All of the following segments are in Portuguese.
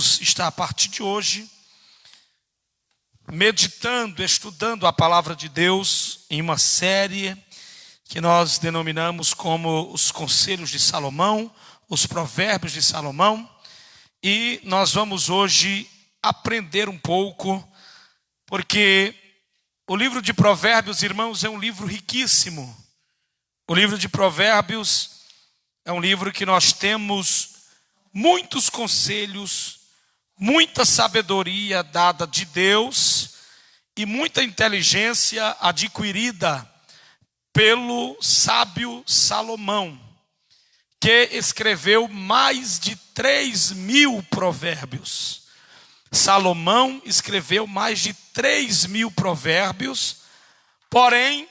Está a partir de hoje meditando, estudando a palavra de Deus em uma série que nós denominamos como os Conselhos de Salomão, os Provérbios de Salomão, e nós vamos hoje aprender um pouco, porque o livro de Provérbios, irmãos, é um livro riquíssimo. O livro de Provérbios é um livro que nós temos muitos conselhos, muita sabedoria dada de Deus e muita inteligência adquirida pelo sábio Salomão, que escreveu mais de 3.000 provérbios. Salomão escreveu mais de 3.000 provérbios, porém,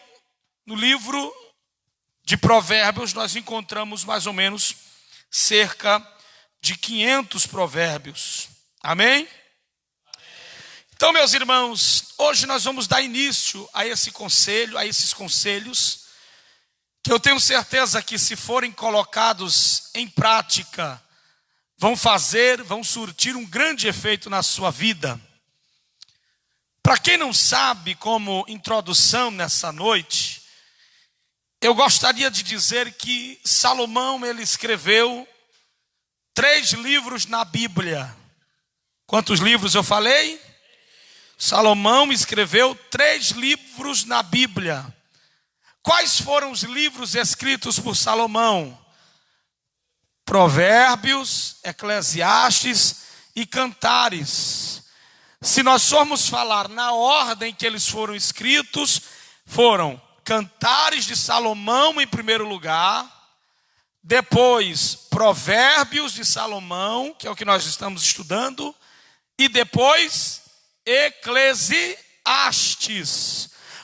no livro de Provérbios nós encontramos mais ou menos cerca de 500 provérbios. Amém? Então, meus irmãos, hoje nós vamos dar início a esse conselho, a esses conselhos, que eu tenho certeza que, se forem colocados em prática, vão surtir um grande efeito na sua vida. Para quem não sabe, como introdução nessa noite, eu gostaria de dizer que Salomão, ele escreveu 3 livros na Bíblia. Quantos livros eu falei? Salomão escreveu 3 livros na Bíblia. Quais foram os livros escritos por Salomão? Provérbios, Eclesiastes e Cantares. Se nós formos falar na ordem que eles foram escritos, foram Cantares de Salomão em primeiro lugar, depois Provérbios de Salomão, que é o que nós estamos estudando, e depois Eclesiastes.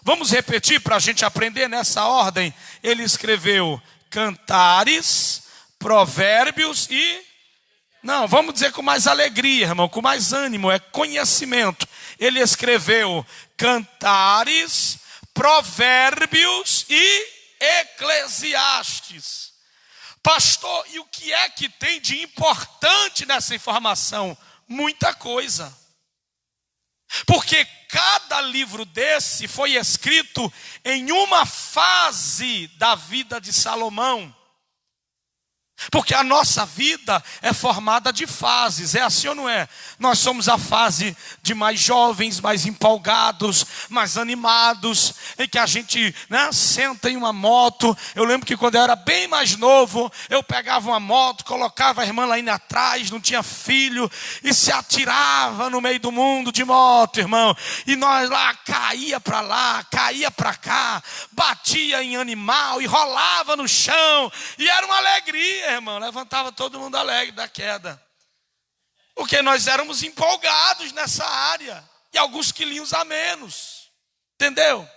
Vamos repetir para a gente aprender nessa ordem. Ele escreveu Cantares, Provérbios e... Não, vamos dizer com mais alegria, irmão, com mais ânimo, é conhecimento. Ele escreveu Cantares, Provérbios e Eclesiastes. Pastor, e o que é que tem de importante nessa informação? Muita coisa. Porque cada livro desse foi escrito em uma fase da vida de Salomão. Porque a nossa vida é formada de fases, é assim ou não é? Nós somos a fase de mais jovens, mais empolgados, mais animados, em que a gente senta em uma moto. Eu lembro que quando eu era bem mais novo, eu pegava uma moto, colocava a irmã lá indo atrás, não tinha filho, e se atirava no meio do mundo de moto, irmão. E nós lá, caía para cá, batia em animal e rolava no chão, e era uma alegria, irmão, levantava todo mundo alegre da queda, porque nós éramos empolgados nessa área, e alguns quilinhos a menos, entendeu?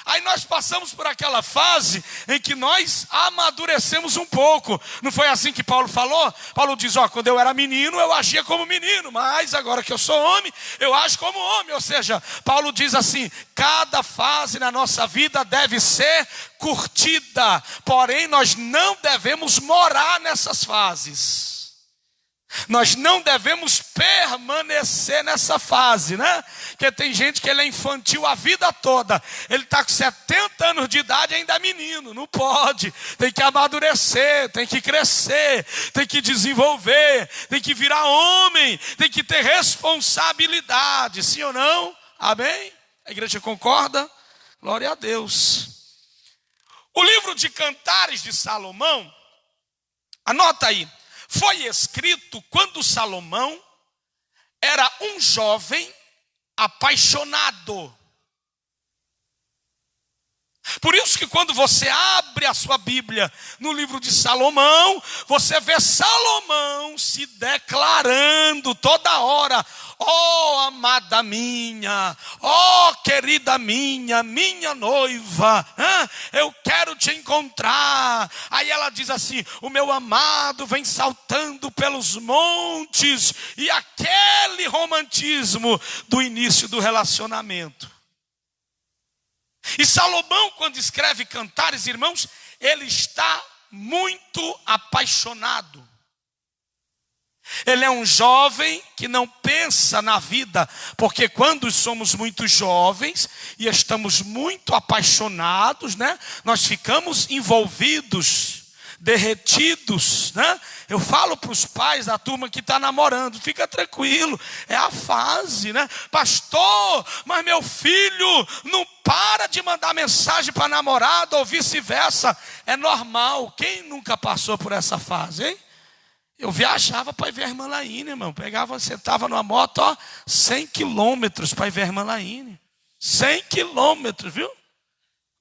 Aí nós passamos por aquela fase em que nós amadurecemos um pouco. Não foi assim que Paulo falou? Paulo diz, quando eu era menino eu agia como menino, mas agora que eu sou homem, eu ajo como homem. Ou seja, Paulo diz assim, cada fase na nossa vida deve ser curtida, porém nós não devemos morar nessas fases. Nós não devemos permanecer nessa fase, Porque tem gente que ele é infantil a vida toda. Ele está com 70 anos de idade e ainda é menino. Não pode. Tem que amadurecer, tem que crescer, tem que desenvolver, tem que virar homem, tem que ter responsabilidade. Sim ou não? Amém? A igreja concorda? Glória a Deus. O livro de Cantares de Salomão, anota aí, foi escrito quando Salomão era um jovem apaixonado. Por isso que quando você abre a sua Bíblia no livro de Salomão, você vê Salomão se declarando toda hora: ó amada minha, ó querida minha noiva, eu quero te encontrar. Aí ela diz assim: o meu amado vem saltando pelos montes, e aquele romantismo do início do relacionamento. E Salomão, quando escreve Cantares, irmãos, ele está muito apaixonado. Ele é um jovem que não pensa na vida, porque quando somos muito jovens e estamos muito apaixonados, né? Nós ficamos envolvidos, derretidos, né? Eu falo para os pais da turma que está namorando, fica tranquilo, é a fase, né? Pastor, mas meu filho não para de mandar mensagem para a namorada ou vice-versa. É normal, quem nunca passou por essa fase, hein? Eu viajava para ir ver a irmã Laíne, irmão. Sentava numa moto, 100 quilômetros para ir ver a irmã Laíne. 100 quilômetros, viu?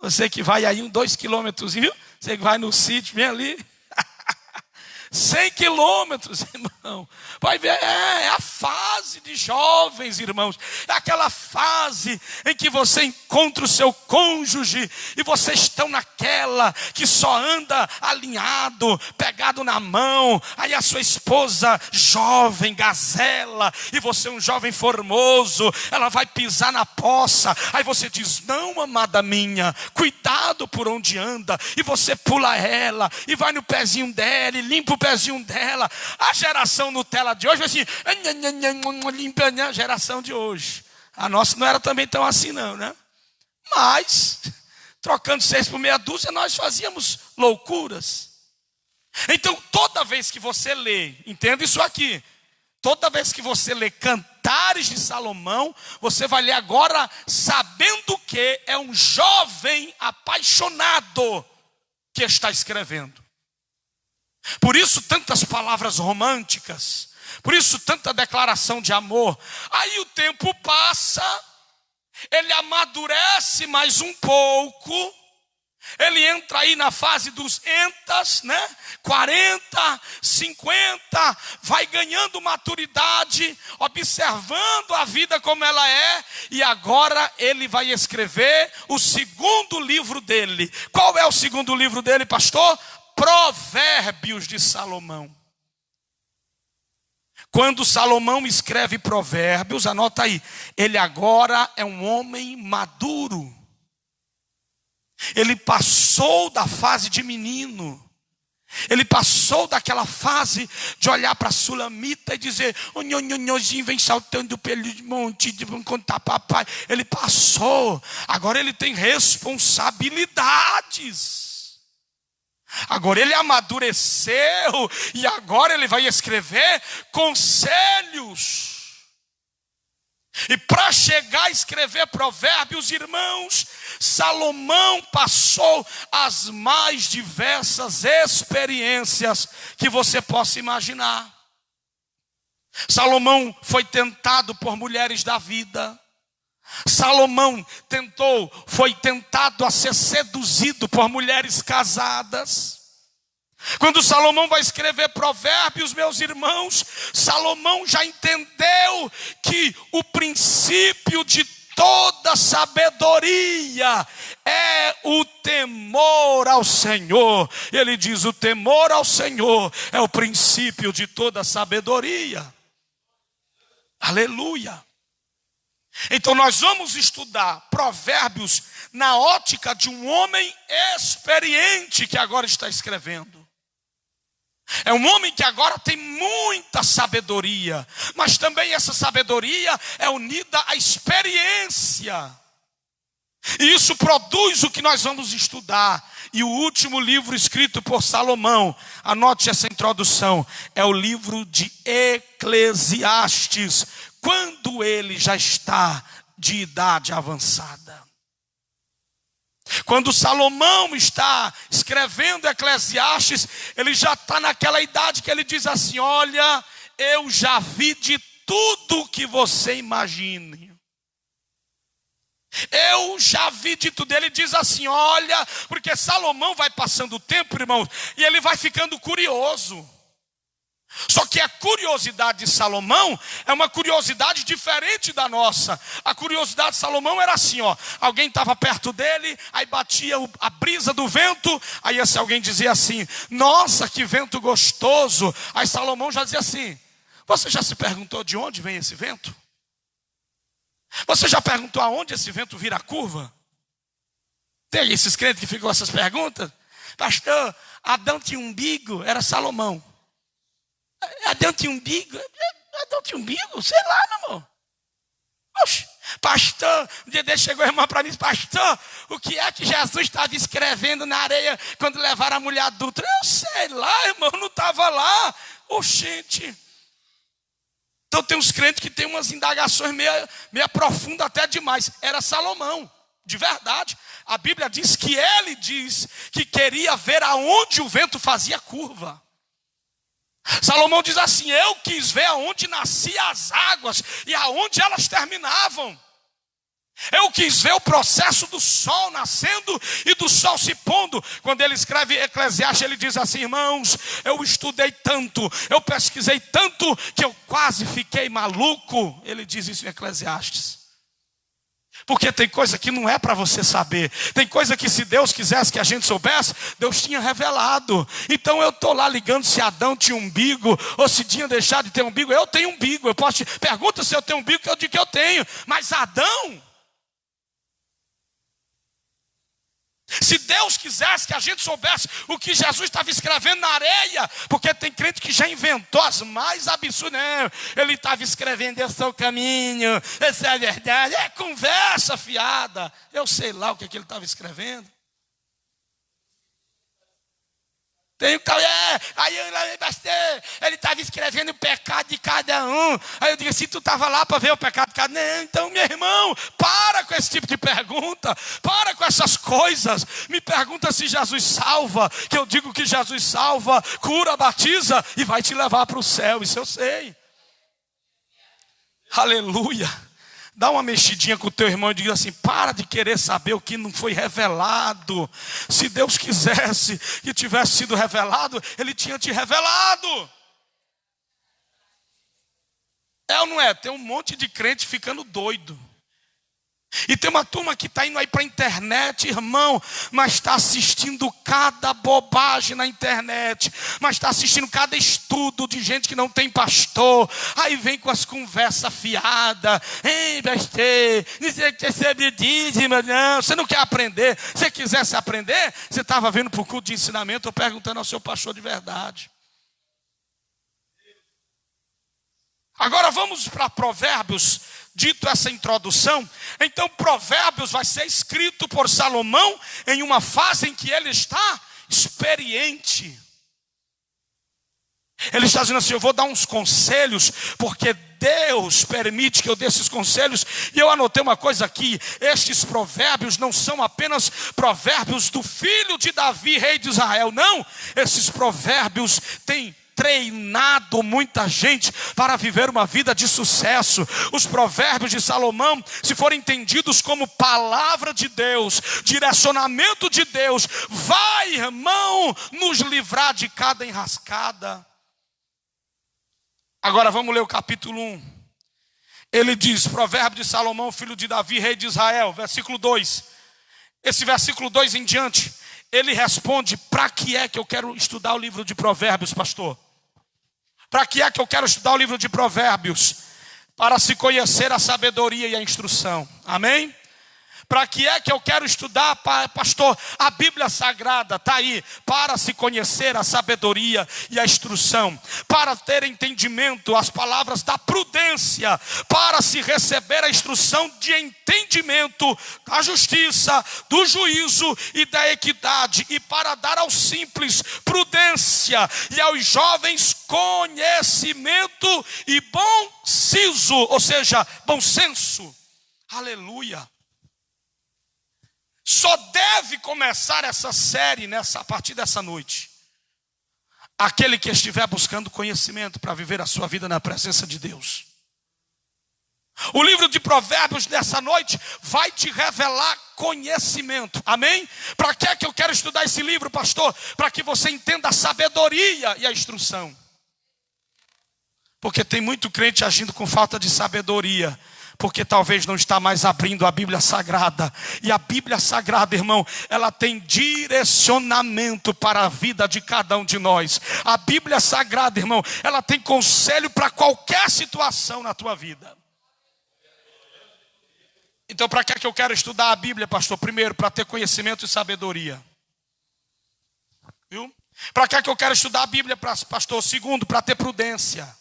Você que vai aí 2 quilômetros, viu? Você que vai no sítio, vem ali. 100 quilômetros, irmão. Vai ver, é a fase de jovens, irmãos. É aquela fase em que você encontra o seu cônjuge e vocês estão naquela que só anda alinhado, pegado na mão. Aí a sua esposa, jovem, gazela, e você um jovem formoso, ela vai pisar na poça. Aí você diz, não, amada minha, cuidado por onde anda. E você pula ela e vai no pezinho dela e limpa o pezinho dela. A geração Nutella de hoje, assim, limpa a geração de hoje. A nossa não era também tão assim não, né? Mas, trocando 6 por meia dúzia, nós fazíamos loucuras. Então, toda vez que você lê, entenda isso aqui, toda vez que você lê Cantares de Salomão, você vai ler agora sabendo que é um jovem apaixonado que está escrevendo. Por isso tantas palavras românticas, por isso tanta declaração de amor. Aí o tempo passa, ele amadurece mais um pouco, ele entra aí na fase dos entas, né? 40, 50, vai ganhando maturidade, observando a vida como ela é, e agora ele vai escrever o segundo livro dele. Qual é o segundo livro dele, pastor? Provérbios de Salomão. Quando Salomão escreve Provérbios, anota aí, ele agora é um homem maduro. Ele passou da fase de menino. Ele passou daquela fase de olhar para a sulamita e dizer, o nhonhonhozinho vem saltando pelo monte, vamos contar papai. Ele passou, agora ele tem responsabilidades. Agora ele amadureceu e agora ele vai escrever conselhos. E para chegar a escrever Provérbios, irmãos, Salomão passou as mais diversas experiências que você possa imaginar. Salomão foi tentado por mulheres da vida. Salomão foi tentado a ser seduzido por mulheres casadas. Quando Salomão vai escrever Provérbios, meus irmãos, Salomão já entendeu que o princípio de toda sabedoria é o temor ao Senhor. Ele diz, o temor ao Senhor é o princípio de toda sabedoria. Aleluia. Então nós vamos estudar Provérbios na ótica de um homem experiente que agora está escrevendo. É um homem que agora tem muita sabedoria, mas também essa sabedoria é unida à experiência. E isso produz o que nós vamos estudar. E o último livro escrito por Salomão, anote essa introdução, é o livro de Eclesiastes, quando ele já está de idade avançada. Quando Salomão está escrevendo Eclesiastes, ele já está naquela idade que ele diz assim, olha, eu já vi de tudo que você imagine. Eu já vi de tudo. Ele diz assim, olha, porque Salomão vai passando o tempo, irmãos, e ele vai ficando curioso. Só que a curiosidade de Salomão é uma curiosidade diferente da nossa. A curiosidade de Salomão era assim, ó, alguém estava perto dele, aí batia a brisa do vento, aí esse alguém dizia assim, nossa, que vento gostoso. Aí Salomão já dizia assim, você já se perguntou de onde vem esse vento? Você já perguntou aonde esse vento vira a curva? Tem esses crentes que ficam com essas perguntas? Pastor, Adão tinha umbigo, era Salomão. Adão tinha umbigo? Adão tinha umbigo? Sei lá, meu irmão. Oxe, pastor, um dia dele chegou a irmã para mim e disse: pastor, o que é que Jesus estava escrevendo na areia quando levaram a mulher adulta? Eu sei lá, irmão, não estava lá. Oxente. Então tem uns crentes que tem umas indagações meio profundas até demais. Era Salomão, de verdade. A Bíblia diz que ele diz que queria ver aonde o vento fazia curva. Salomão diz assim: eu quis ver aonde nasciam as águas e aonde elas terminavam. Eu quis ver o processo do sol nascendo e do sol se pondo. Quando ele escreve Eclesiastes, ele diz assim: irmãos, eu estudei tanto, eu pesquisei tanto, que eu quase fiquei maluco. Ele diz isso em Eclesiastes. Porque tem coisa que não é para você saber. Tem coisa que se Deus quisesse que a gente soubesse, Deus tinha revelado. Então eu estou lá ligando se Adão tinha umbigo, ou se tinha deixado de ter umbigo. Eu tenho umbigo. Pergunta se eu tenho umbigo, que eu digo que eu tenho. Mas Adão... Se Deus quisesse que a gente soubesse o que Jesus estava escrevendo na areia, porque tem crente que já inventou as mais absurdas. Não, ele estava escrevendo: eu sou o caminho, essa é a verdade. É conversa fiada. Eu sei lá o que ele estava escrevendo. Aí ele estava escrevendo o pecado de cada um. Aí eu digo: se tu estava lá para ver o pecado de cada um. Não, então, meu irmão, para com esse tipo de pergunta. Para com essas coisas. Me pergunta se Jesus salva. Que eu digo que Jesus salva, cura, batiza e vai te levar para o céu. Isso eu sei. Aleluia. Dá uma mexidinha com o teu irmão e diga assim: para de querer saber o que não foi revelado. Se Deus quisesse que tivesse sido revelado, Ele tinha te revelado. É ou não é? Tem um monte de crente ficando doido. E tem uma turma que está indo aí para a internet, irmão, mas está assistindo cada bobagem na internet, mas está assistindo cada estudo de gente que não tem pastor. Aí vem com as conversas fiadas: ei, pastor, não sei o que você me diz, mas não, você não quer aprender. Se você quisesse aprender, você estava vindo para o culto de ensinamento ou perguntando ao seu pastor de verdade. Agora vamos para Provérbios. Dito essa introdução, então Provérbios vai ser escrito por Salomão em uma fase em que ele está experiente. Ele está dizendo assim: eu vou dar uns conselhos, porque Deus permite que eu dê esses conselhos. E eu anotei uma coisa aqui: estes provérbios não são apenas provérbios do filho de Davi, rei de Israel. Não, esses provérbios têm treinado muita gente para viver uma vida de sucesso. Os provérbios de Salomão, se forem entendidos como palavra de Deus, direcionamento de Deus, vai, irmão, nos livrar de cada enrascada. Agora vamos ler o capítulo 1. Ele diz, provérbio de Salomão, filho de Davi, rei de Israel, versículo 2. Esse versículo 2 em diante, ele responde: para que é que eu quero estudar o livro de Provérbios, pastor? Para que é que eu quero estudar o livro de Provérbios? Para se conhecer a sabedoria e a instrução. Amém? Para que é que eu quero estudar, pastor? A Bíblia Sagrada está aí para se conhecer a sabedoria e a instrução, para ter entendimento, as palavras da prudência, para se receber a instrução de entendimento da justiça, do juízo e da equidade, e para dar aos simples prudência e aos jovens conhecimento e bom siso, ou seja, bom senso. Aleluia. Só deve começar essa série a partir dessa noite aquele que estiver buscando conhecimento para viver a sua vida na presença de Deus. O livro de Provérbios dessa noite vai te revelar conhecimento. Amém? Para que é que eu quero estudar esse livro, pastor? Para que você entenda a sabedoria e a instrução. Porque tem muito crente agindo com falta de sabedoria, porque talvez não está mais abrindo a Bíblia Sagrada. E a Bíblia Sagrada, irmão, ela tem direcionamento para a vida de cada um de nós. A Bíblia Sagrada, irmão, ela tem conselho para qualquer situação na tua vida. Então, para que é que eu quero estudar a Bíblia, pastor? Primeiro, para ter conhecimento e sabedoria. Viu? Para que é que eu quero estudar a Bíblia, pastor? Segundo, para ter prudência.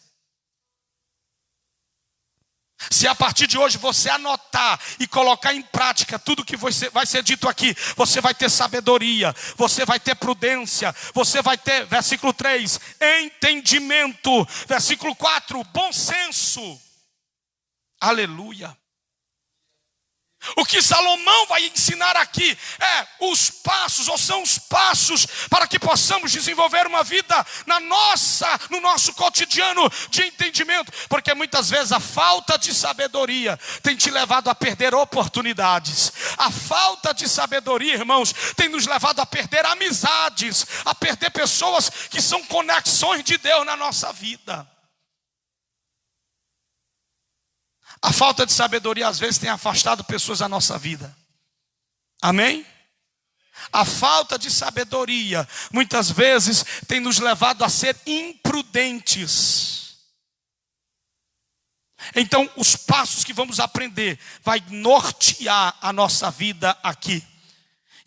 Se a partir de hoje você anotar e colocar em prática tudo que vai ser dito aqui, você vai ter sabedoria, você vai ter prudência, você vai ter, versículo 3, entendimento, versículo 4, bom senso. Aleluia. O que Salomão vai ensinar aqui os passos, ou são os passos para que possamos desenvolver uma vida no nosso cotidiano de entendimento, porque muitas vezes a falta de sabedoria tem te levado a perder oportunidades. A falta de sabedoria, irmãos, tem nos levado a perder amizades, a perder pessoas que são conexões de Deus na nossa vida. A falta de sabedoria às vezes tem afastado pessoas da nossa vida. Amém? A falta de sabedoria muitas vezes tem nos levado a ser imprudentes. Então os passos que vamos aprender vai nortear a nossa vida aqui.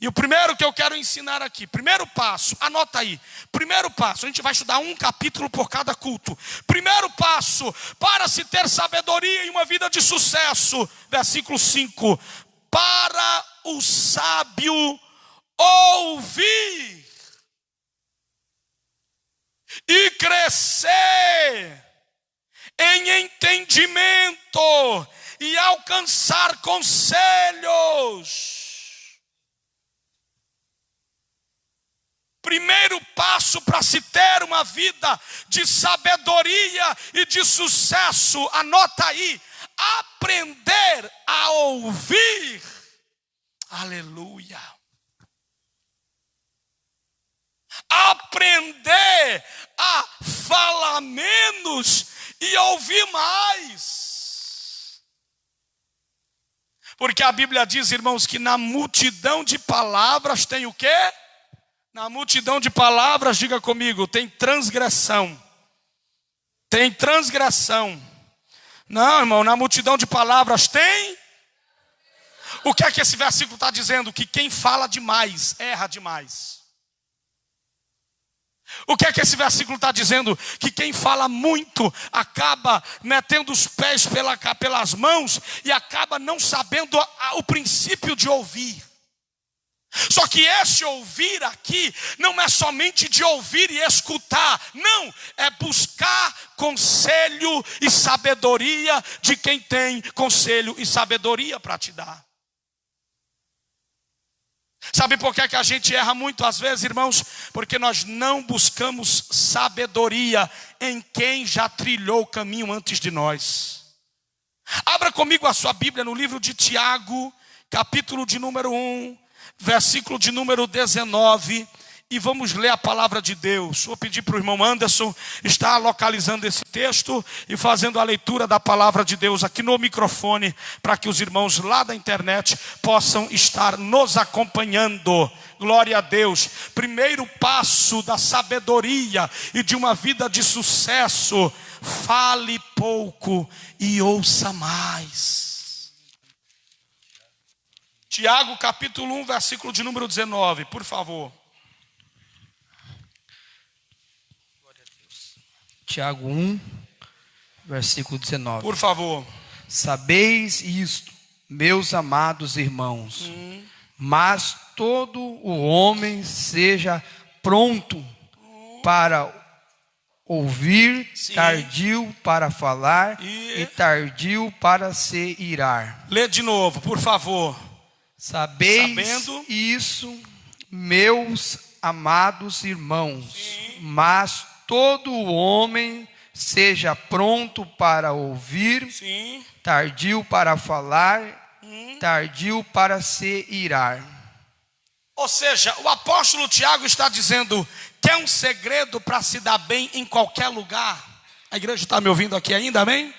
E o primeiro que eu quero ensinar aqui, primeiro passo, anota aí. Primeiro passo, a gente vai estudar um capítulo por cada culto. Primeiro passo, para se ter sabedoria em uma vida de sucesso. Versículo 5. Para o sábio ouvir e crescer em entendimento e alcançar conselhos. Primeiro passo para se ter uma vida de sabedoria e de sucesso, anota aí, aprender a ouvir. Aleluia. Aprender a falar menos e ouvir mais. Porque a Bíblia diz, irmãos, que na multidão de palavras tem o quê? Na multidão de palavras, diga comigo, tem transgressão. Tem transgressão. Não, irmão, na multidão de palavras tem. O que é que esse versículo está dizendo? Que quem fala demais, erra demais. O que é que esse versículo está dizendo? Que quem fala muito acaba metendo os pés pelas mãos e acaba não sabendo o princípio de ouvir. Só que esse ouvir aqui não é somente de ouvir e escutar, não, é buscar conselho e sabedoria de quem tem conselho e sabedoria para te dar. Sabe por que a gente erra muito às vezes, irmãos? Porque nós não buscamos sabedoria em quem já trilhou o caminho antes de nós. Abra comigo a sua Bíblia no livro de Tiago, capítulo de número 1. Versículo de número 19, e vamos ler a palavra de Deus. Vou pedir para o irmão Anderson estar localizando esse texto e fazendo a leitura da palavra de Deus aqui no microfone, para que os irmãos lá da internet possam estar nos acompanhando. Glória a Deus. Primeiro passo da sabedoria e de uma vida de sucesso: fale pouco e ouça mais. Tiago capítulo 1, versículo de número 19, por favor. Glória a Deus. Tiago 1, versículo 19. Por favor. Sabeis isto, meus amados irmãos, mas todo o homem seja pronto para ouvir, sim, tardio para falar e tardio para se irar. Lê de novo, por favor. Sabeis isso, meus amados irmãos, sim, mas todo homem seja pronto para ouvir, sim, tardio para falar, tardio para se irar. Ou seja, o apóstolo Tiago está dizendo que é um segredo para se dar bem em qualquer lugar. A igreja está me ouvindo aqui ainda, amém?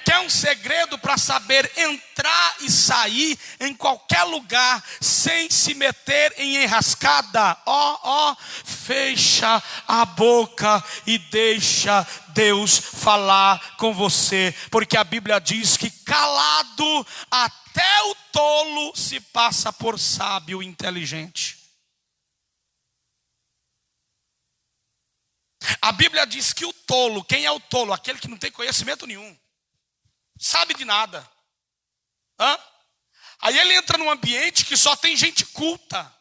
Que é um segredo para saber entrar e sair em qualquer lugar sem se meter em enrascada. Fecha a boca e deixa Deus falar com você, porque a Bíblia diz que calado até o tolo se passa por sábio e inteligente. A Bíblia diz que o tolo, quem é o tolo? Aquele que não tem conhecimento nenhum, sabe de nada. Aí ele entra num ambiente que só tem gente culta.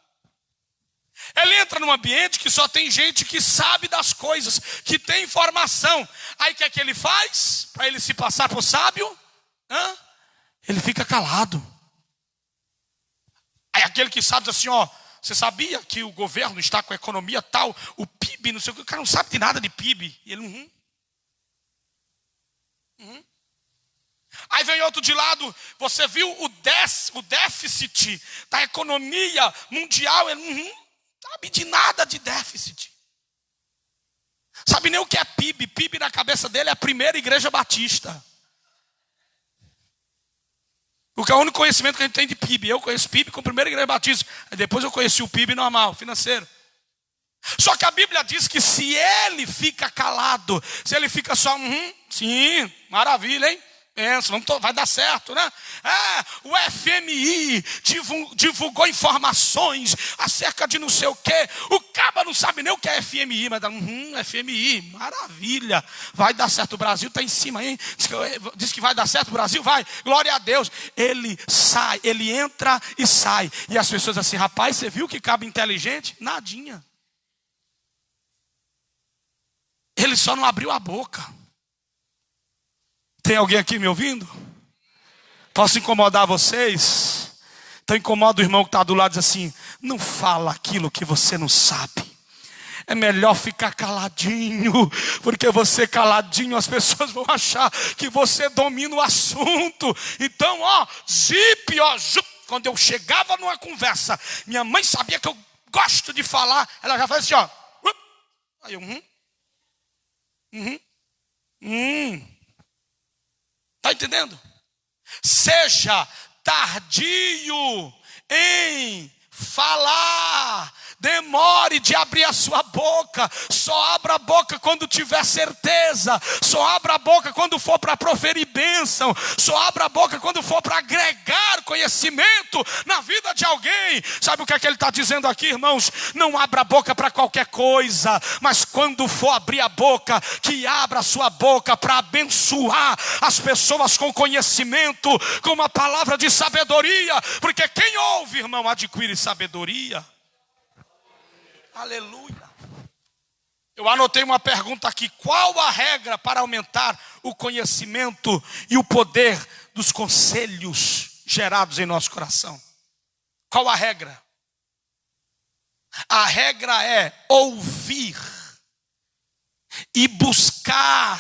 Ele entra num ambiente que só tem gente que sabe das coisas, que tem informação. Aí o que é que ele faz? Para ele se passar por sábio? Ele fica calado. Aí aquele que sabe diz assim, você sabia que o governo está com a economia tal, o PIB, não sei o que, o cara não sabe de nada de PIB. E ele, Aí vem outro de lado, você viu o déficit da economia mundial, ele sabe de nada de déficit. Sabe nem o que é PIB. PIB na cabeça dele é a primeira igreja batista. Porque é o único conhecimento que a gente tem de PIB. Eu conheço PIB com a primeira igreja batista. Aí depois eu conheci o PIB normal, financeiro. Só que a Bíblia diz que se ele fica calado, se ele fica só, sim, maravilha, hein? Pensa, vai dar certo, né? O FMI divulgou informações acerca de não sei o quê. O caba não sabe nem o que é FMI, mas FMI, maravilha, vai dar certo, o Brasil está em cima, hein? Diz que vai dar certo, o Brasil vai, glória a Deus. Ele sai, ele entra e sai. E as pessoas assim, rapaz, você viu que caba inteligente? Nadinha. Ele só não abriu a boca. Tem alguém aqui me ouvindo? Posso incomodar vocês? Então incomoda o irmão que está do lado e diz assim, não fala aquilo que você não sabe. É melhor ficar caladinho, porque você caladinho as pessoas vão achar que você domina o assunto. Então, quando eu chegava numa conversa, minha mãe sabia que eu gosto de falar, ela já faz assim, Aí eu, Está entendendo? Seja tardio em falar. Demore de abrir a sua boca. Só abra a boca quando tiver certeza. Só abra a boca quando for para proferir bênção. Só abra a boca quando for para agregar conhecimento na vida de alguém. Sabe o que é que ele está dizendo aqui, irmãos? Não abra a boca para qualquer coisa, mas quando for abrir a boca, que abra a sua boca para abençoar as pessoas com conhecimento, com uma palavra de sabedoria. Porque quem ouve, irmão, adquire sabedoria. Aleluia. Eu anotei uma pergunta aqui. Qual a regra para aumentar o conhecimento e o poder dos conselhos gerados em nosso coração? Qual a regra? A regra é ouvir e buscar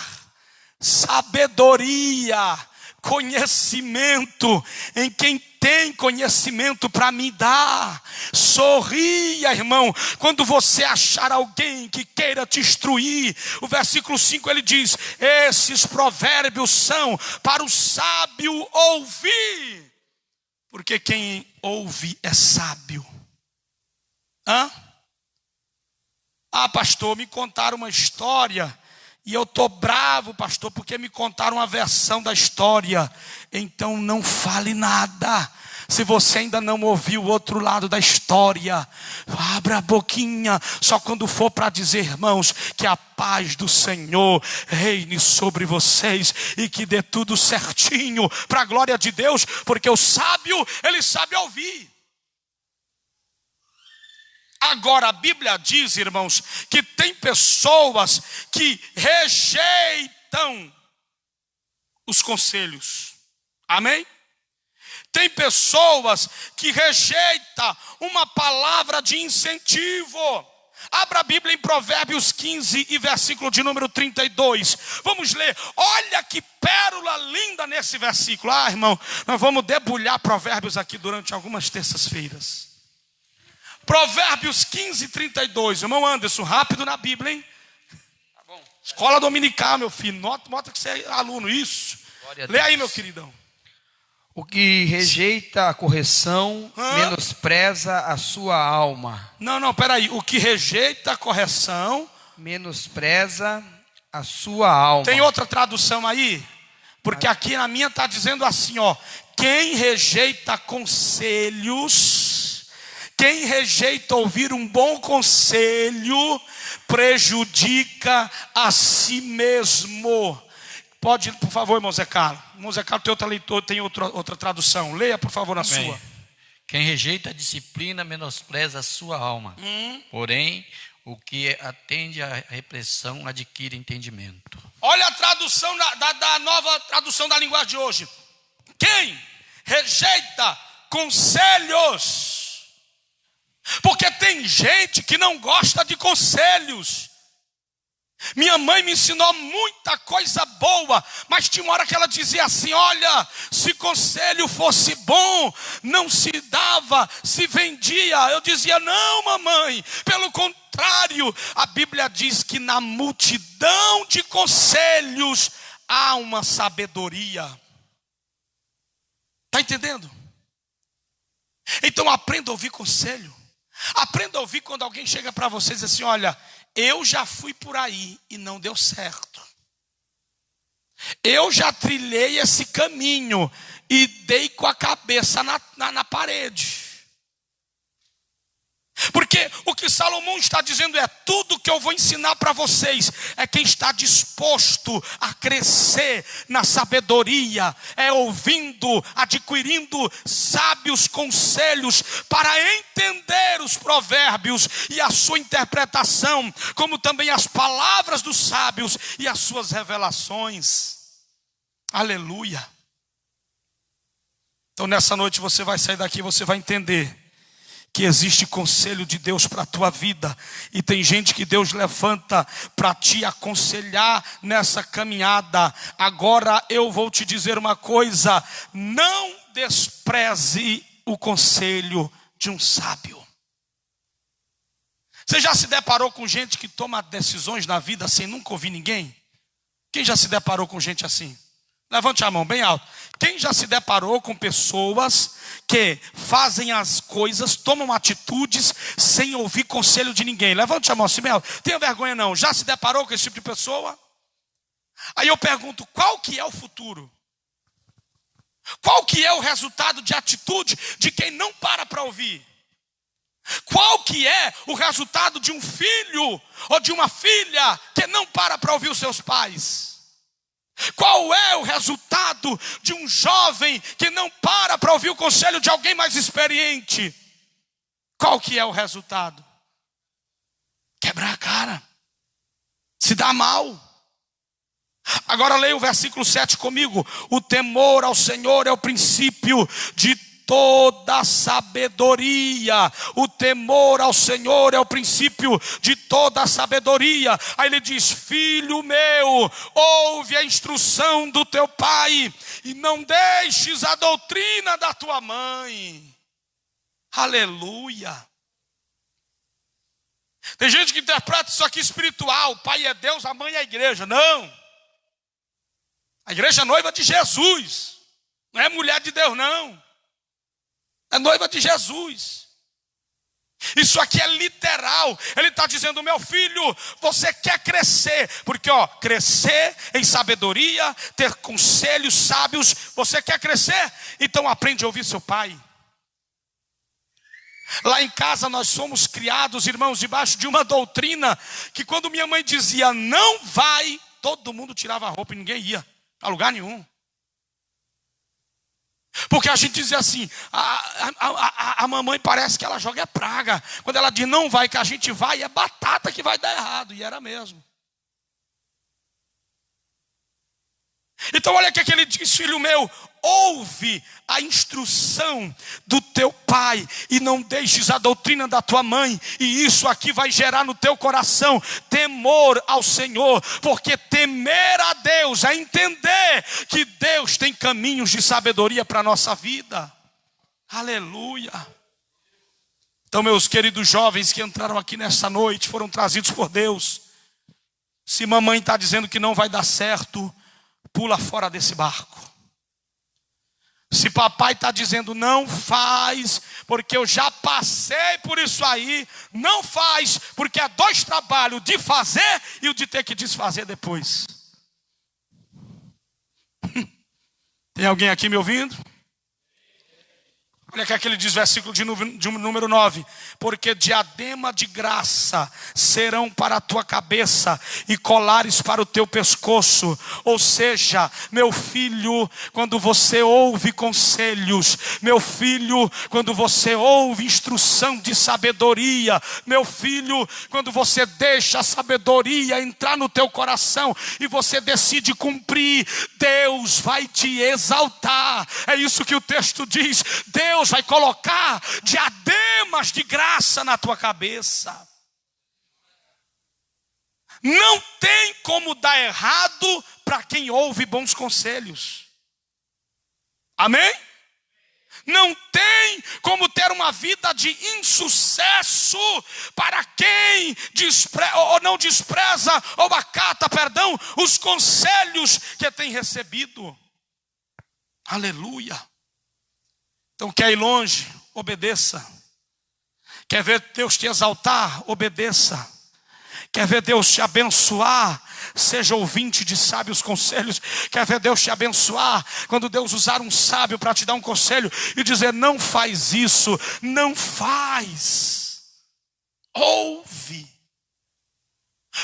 sabedoria, conhecimento em quem tem conhecimento para me dar. Sorria, irmão, quando você achar alguém que queira te instruir. O versículo 5 ele diz: esses provérbios são para o sábio ouvir, porque quem ouve é sábio. Pastor, me contaram uma história e eu estou bravo, pastor, porque me contaram uma versão da história. Então não fale nada. Se você ainda não ouviu o outro lado da história, abra a boquinha só quando for para dizer, irmãos, que a paz do Senhor reine sobre vocês e que dê tudo certinho para a glória de Deus, porque o sábio, ele sabe ouvir. Agora a Bíblia diz, irmãos, que tem pessoas que rejeitam os conselhos. Amém? Tem pessoas que rejeitam uma palavra de incentivo. Abra a Bíblia em Provérbios 15 e versículo de número 32. Vamos ler. Olha que pérola linda nesse versículo. Irmão, nós vamos debulhar Provérbios aqui durante algumas terças-feiras. Provérbios 15, 32. Irmão Anderson, rápido na Bíblia, hein? Tá bom. Escola dominical, meu filho. Nota que você é aluno, isso. Lê aí, meu queridão. O que rejeita a correção, menospreza a sua alma. Não, peraí. O que rejeita a correção, menospreza a sua alma. Tem outra tradução aí? Porque aqui na minha está dizendo assim, quem rejeita conselhos, Quem rejeita ouvir um bom conselho prejudica a si mesmo. Pode, por favor, irmão Zé Carlos. Irmão Zé Carlos tem outra leitura, tem outra tradução. Leia, por favor, na Bem, sua. quem rejeita a disciplina menospreza a sua alma. Porém, o que atende à repressão adquire entendimento. Olha a tradução da nova tradução da linguagem de hoje. Quem rejeita conselhos. Porque tem gente que não gosta de conselhos. Minha mãe me ensinou muita coisa boa, mas tinha uma hora que ela dizia assim: olha, se conselho fosse bom, não se dava, se vendia. Eu dizia: não, mamãe, pelo contrário, a Bíblia diz que na multidão de conselhos há uma sabedoria. Está entendendo? Então aprenda a ouvir conselho. Aprenda a ouvir quando alguém chega para você e diz assim: olha, eu já fui por aí e não deu certo. Eu já trilhei esse caminho e dei com a cabeça na parede. Porque o que Salomão está dizendo é: tudo que eu vou ensinar para vocês é quem está disposto a crescer na sabedoria, é ouvindo, adquirindo sábios conselhos para entender os provérbios e a sua interpretação, como também as palavras dos sábios e as suas revelações. Aleluia. Então nessa noite você vai sair daqui, você vai entender que existe conselho de Deus para a tua vida. E tem gente que Deus levanta para te aconselhar nessa caminhada. Agora eu vou te dizer uma coisa: não despreze o conselho de um sábio. Você já se deparou com gente que toma decisões na vida sem nunca ouvir ninguém? Quem já se deparou com gente assim? Levante a mão bem alto. Quem já se deparou com pessoas que fazem as coisas, tomam atitudes sem ouvir conselho de ninguém? Levante a mão assim bem alto. Tenha vergonha não. Já se deparou com esse tipo de pessoa? Aí eu pergunto: qual que é o futuro? Qual que é o resultado de atitude de quem não para ouvir? Qual que é o resultado de um filho ou de uma filha que não para ouvir os seus pais? Qual é o resultado de um jovem que não para ouvir o conselho de alguém mais experiente? Qual que é o resultado? Quebrar a cara, se dar mal. Agora leia o versículo 7 comigo. O temor ao Senhor é o princípio de toda sabedoria. O temor ao Senhor é o princípio de toda sabedoria. Aí ele diz: filho meu, ouve a instrução do teu pai e não deixes a doutrina da tua mãe. Aleluia. Tem gente que interpreta isso aqui espiritual: o pai é Deus, a mãe é a igreja. Não, a igreja é noiva de Jesus, não é mulher de Deus não. É noiva de Jesus. Isso aqui é literal. Ele está dizendo: meu filho, você quer crescer, porque crescer em sabedoria, ter conselhos sábios, você quer crescer? Então aprende a ouvir seu pai. Lá em casa nós somos criados, irmãos, debaixo de uma doutrina que quando minha mãe dizia não vai, todo mundo tirava a roupa e ninguém ia para lugar nenhum. Porque a gente dizia assim: a mamãe parece que ela joga praga. Quando ela diz não vai, que a gente vai, é batata que vai dar errado. E era mesmo. Então olha o que ele diz: filho meu, ouve a instrução do teu pai e não deixes a doutrina da tua mãe. E isso aqui vai gerar no teu coração temor ao Senhor, porque temer a Deus é entender que Deus tem caminhos de sabedoria para a nossa vida. Aleluia. Então, meus queridos jovens que entraram aqui nessa noite, foram trazidos por Deus. Se mamãe está dizendo que não vai dar certo, pula fora desse barco. Se papai está dizendo não faz, porque eu já passei por isso aí, não faz, porque é dois trabalhos, de fazer e o de ter que desfazer depois. Tem alguém aqui me ouvindo? Olha o que ele diz, versículo de número 9. Porque diadema de graça serão para a tua cabeça e colares para o teu pescoço. Ou seja, meu filho, quando você ouve conselhos, meu filho, quando você ouve instrução de sabedoria, meu filho, quando você deixa a sabedoria entrar no teu coração e você decide cumprir, Deus vai te exaltar. É isso que o texto diz. Deus vai colocar diademas de graça na tua cabeça. Não tem como dar errado para quem ouve bons conselhos. Amém? Não tem como ter uma vida de insucesso para quem não despreza ou acata, os conselhos que tem recebido. Aleluia. Então quer ir longe? Obedeça. Quer ver Deus te exaltar? Obedeça. Quer ver Deus te abençoar? Seja ouvinte de sábios conselhos. Quer ver Deus te abençoar? Quando Deus usar um sábio para te dar um conselho e dizer: não faz isso, não faz. Ouve.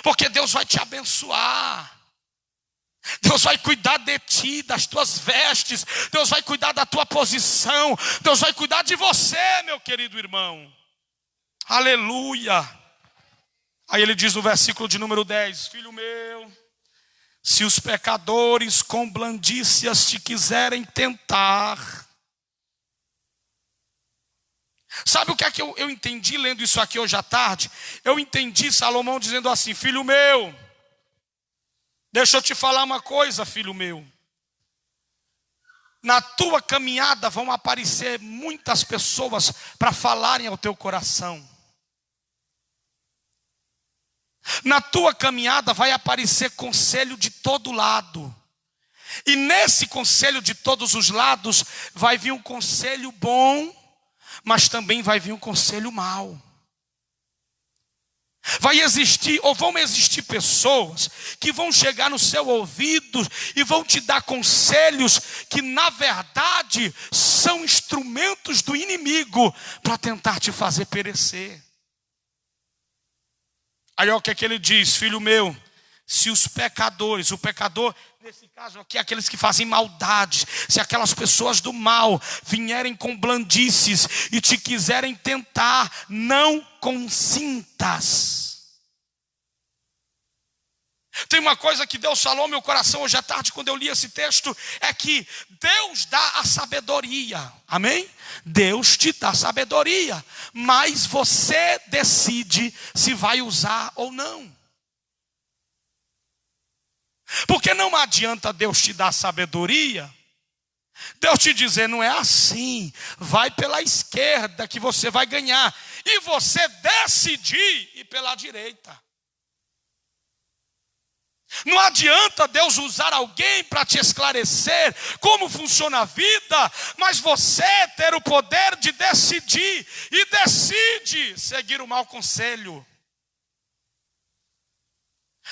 Porque Deus vai te abençoar. Deus vai cuidar de ti, das tuas vestes. Deus vai cuidar da tua posição. Deus vai cuidar de você, meu querido irmão. Aleluia. Aí ele diz no versículo de número 10: filho meu, se os pecadores com blandícias te quiserem tentar. Sabe o que é que eu entendi lendo isso aqui hoje à tarde? Eu entendi Salomão dizendo assim: filho meu, deixa eu te falar uma coisa, filho meu. Na tua caminhada vão aparecer muitas pessoas para falarem ao teu coração. Na tua caminhada vai aparecer conselho de todo lado. E nesse conselho de todos os lados vai vir um conselho bom, mas também vai vir um conselho mau. Vai existir, ou vão existir pessoas que vão chegar no seu ouvido e vão te dar conselhos que na verdade são instrumentos do inimigo para tentar te fazer perecer. Aí olha o que é que ele diz: filho meu, se os pecadores, o pecador nesse caso aqui, aqueles que fazem maldades, se aquelas pessoas do mal vierem com blandices e te quiserem tentar, não consintas. Tem uma coisa que Deus falou ao meu coração hoje à tarde quando eu li esse texto, é que Deus dá a sabedoria, amém? Deus te dá sabedoria, mas você decide se vai usar ou não. Porque não adianta Deus te dar sabedoria, Deus te dizer: não é assim, vai pela esquerda que você vai ganhar, e você decidir ir pela direita. Não adianta Deus usar alguém para te esclarecer como funciona a vida, mas você ter o poder de decidir, e decide seguir o mau conselho.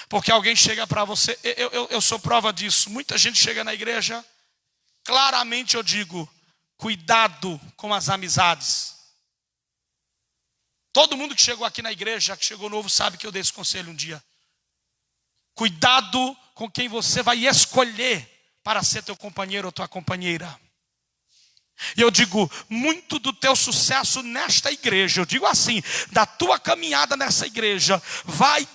Porque alguém chega para você, eu sou prova disso, muita gente chega na igreja, claramente eu digo: cuidado com as amizades. Todo mundo que chegou aqui na igreja, que chegou novo, sabe que eu dei esse conselho um dia. Cuidado com quem você vai escolher para ser teu companheiro ou tua companheira. E eu digo, muito do teu sucesso nesta igreja, eu digo assim, da tua caminhada nessa igreja, vai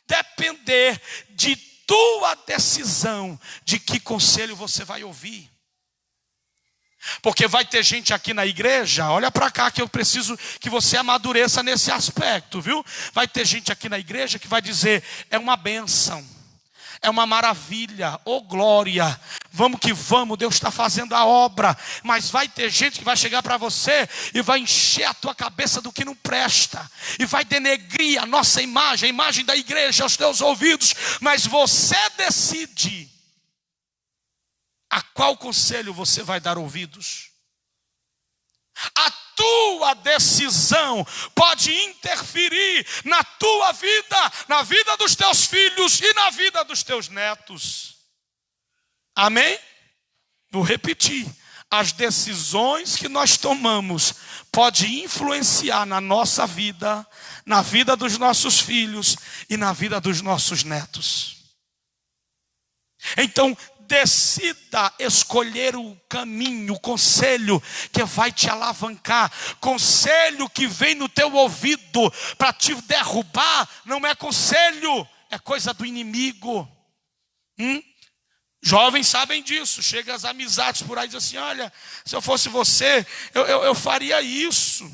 depender de tua decisão de que conselho você vai ouvir. Porque vai ter gente aqui na igreja, olha para cá que eu preciso que você amadureça nesse aspecto, viu? Vai ter gente aqui na igreja que vai dizer: é uma bênção, é uma maravilha, oh glória, vamos que vamos, Deus está fazendo a obra. Mas vai ter gente que vai chegar para você e vai encher a tua cabeça do que não presta, e vai denegrir a nossa imagem, a imagem da igreja aos teus ouvidos. Mas você decide a qual conselho você vai dar ouvidos. A tua decisão pode interferir na tua vida, na vida dos teus filhos e na vida dos teus netos. Amém? Vou repetir. as decisões que nós tomamos pode influenciar na nossa vida, na vida dos nossos filhos e na vida dos nossos netos. Então, decida escolher o caminho, o conselho que vai te alavancar. Conselho que vem no teu ouvido para te derrubar não é conselho, é coisa do inimigo. Jovens sabem disso. Chega as amizades por aí e diz assim: olha, se eu fosse você, eu faria isso.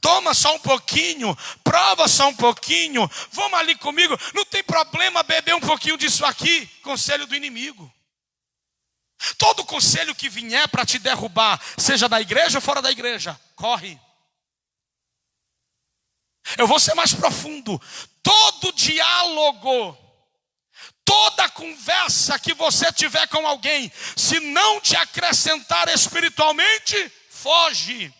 Toma só um pouquinho, prova só um pouquinho, vamos ali comigo, não tem problema beber um pouquinho disso aqui. Conselho do inimigo. Todo conselho que vier para te derrubar, seja da igreja ou fora da igreja, corre. Eu vou ser mais profundo. Todo diálogo, toda conversa que você tiver com alguém, se não te acrescentar espiritualmente, foge.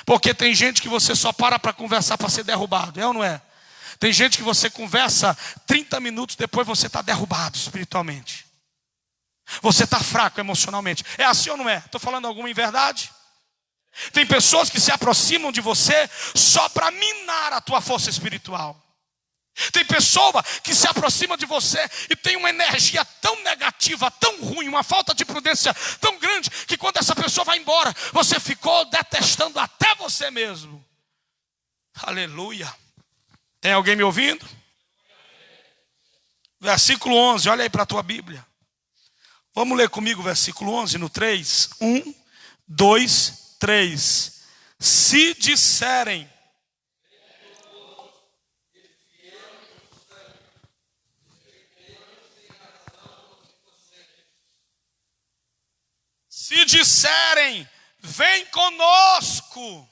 Porque tem gente que você só para conversar para ser derrubado, é ou não é? Tem gente que você conversa 30 minutos, depois você está derrubado espiritualmente. Você está fraco emocionalmente. É assim ou não é? Estou falando alguma inverdade? Tem pessoas que se aproximam de você só para minar a tua força espiritual. Tem pessoa que se aproxima de você e tem uma energia tão negativa, tão ruim, uma falta de prudência tão grande, que quando essa pessoa vai embora, você ficou detestando até você mesmo. Aleluia. Tem alguém me ouvindo? Versículo 11, olha aí para a tua Bíblia. Vamos ler comigo o versículo 11 no 3. 1, 2, 3. Se disserem: se disserem, vem conosco.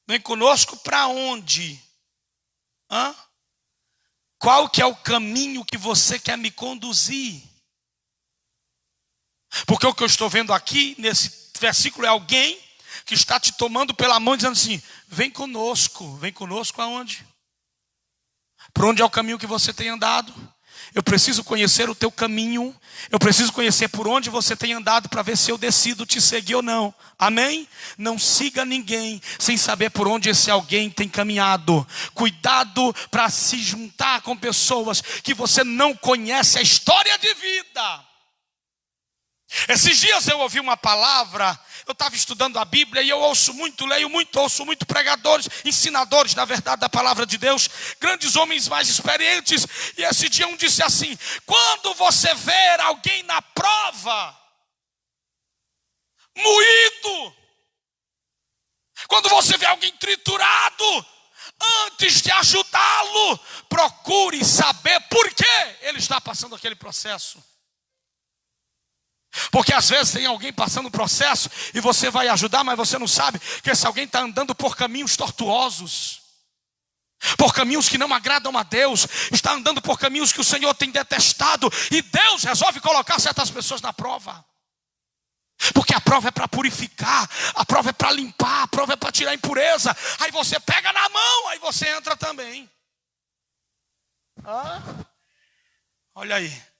Vem conosco para onde? Qual que é o caminho que você quer me conduzir? Porque o que eu estou vendo aqui, nesse versículo, é alguém que está te tomando pela mão, dizendo assim: vem conosco. Vem conosco aonde? Por onde é o caminho que você tem andado? Eu preciso conhecer o teu caminho. Eu preciso conhecer por onde você tem andado para ver se eu decido te seguir ou não. Amém? Não siga ninguém sem saber por onde esse alguém tem caminhado. Cuidado para se juntar com pessoas que você não conhece a história de vida. Esses dias eu ouvi uma palavra. Eu estava estudando a Bíblia e eu ouço muito pregadores, ensinadores, na verdade, da palavra de Deus, grandes homens mais experientes. E esse dia um disse assim: quando você ver alguém na prova, moído, quando você vê alguém triturado, antes de ajudá-lo, procure saber por que ele está passando aquele processo. Porque às vezes tem alguém passando um processo e você vai ajudar, mas você não sabe que esse alguém está andando por caminhos tortuosos, por caminhos que não agradam a Deus, está andando por caminhos que o Senhor tem detestado, e Deus resolve colocar certas pessoas na prova. Porque a prova é para purificar, a prova é para limpar, a prova é para tirar a impureza. Aí você pega na mão, aí você entra também. Olha aí.